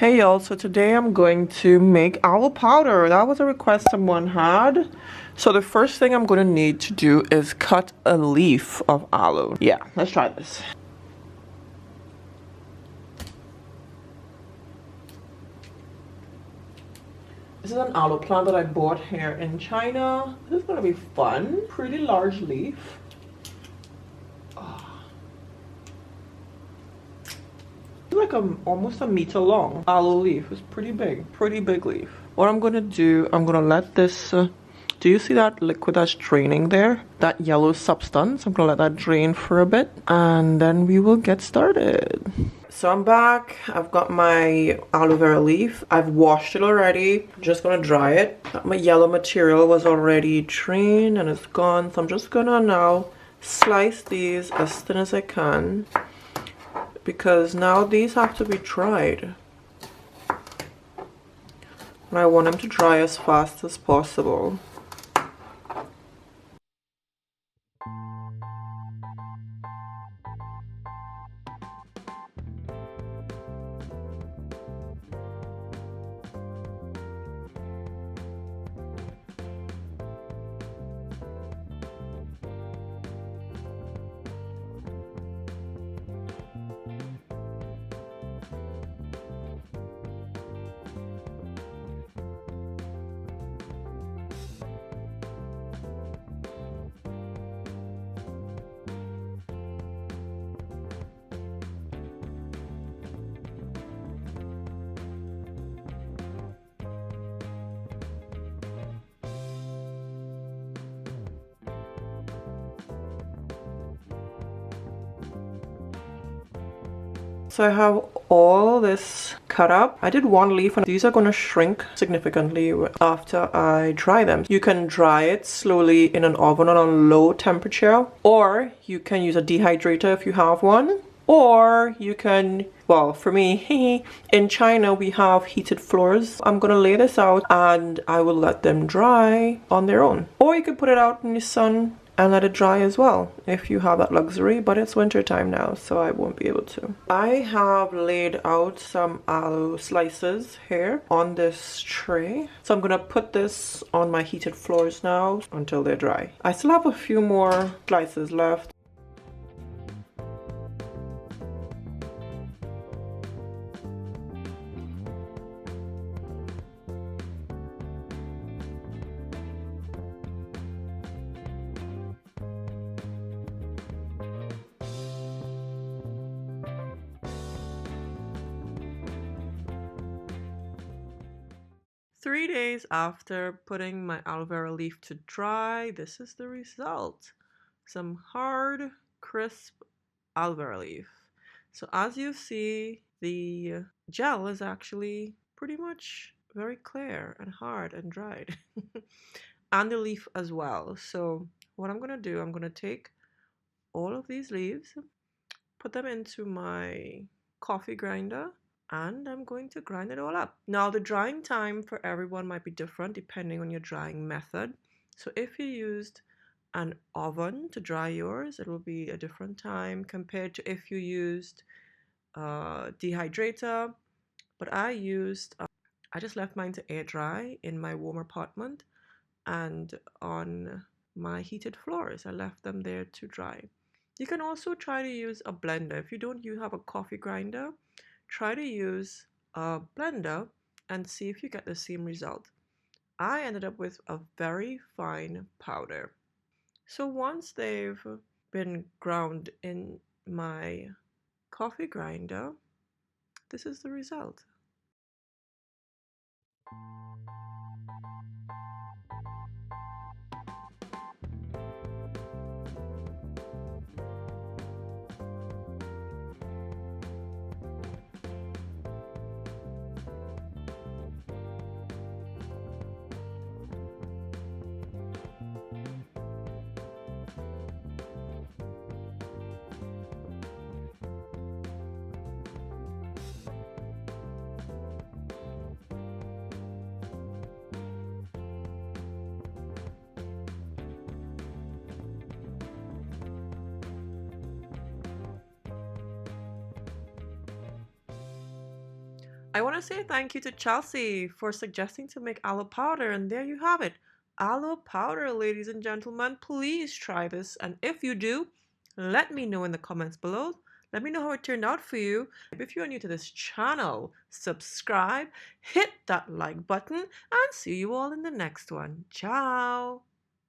Hey y'all, so today I'm going to make aloe powder. That was a request someone had. So the first thing I'm going to need to do is cut a leaf of aloe. Yeah, let's try this. This is an aloe plant that I bought here in China. This is going to be fun. Pretty large leaf. It's like almost a meter long aloe leaf. It's pretty big leaf. What I'm gonna do, I'm gonna let this do you see that liquid that's draining there, that yellow substance? I'm gonna let that drain for a bit and then we will get started. So I'm back. I've got my aloe vera leaf. I've washed it already. I'm just gonna dry it. My yellow material was already drained and it's gone, so I'm just gonna now slice these as thin as I can, because now these have to be dried and I want them to dry as fast as possible. So I have all this cut up. I did one leaf and these are going to shrink significantly after I dry them. You can dry it slowly in an oven on a low temperature, or you can use a dehydrator if you have one, or you can, well, for me, in China we have heated floors. I'm gonna lay this out and I will let them dry on their own. Or you could put it out in the sun and let it dry as well if you have that luxury, but it's winter time now so I won't be able to. I have laid out some aloe slices here on this tray, so I'm gonna put this on my heated floors now until they're dry. I still have a few more slices left. Three days after putting my aloe vera leaf to dry, this is the result. Some hard, crisp aloe vera leaf. So as you see, the gel is actually pretty much very clear and hard and dried. And the leaf as well. So what I'm going to do, I'm going to take all of these leaves, put them into my coffee grinder, and I'm going to grind it all up. Now the drying time for everyone might be different depending on your drying method. So if you used an oven to dry yours, it will be a different time compared to if you used a dehydrator. But I just left mine to air dry in my warm apartment and on my heated floors. I left them there to dry. You can also try to use a blender. If you don't have a coffee grinder, try to use a blender and see if you get the same result. I ended up with a very fine powder. So once they've been ground in my coffee grinder, this is the result. I want to say thank you to Chelsea for suggesting to make aloe powder, and there you have it. Aloe powder, ladies and gentlemen. Please try this, and if you do, let me know in the comments below. Let me know how it turned out for you. If you're new to this channel, subscribe, hit that like button, and see you all in the next one. Ciao!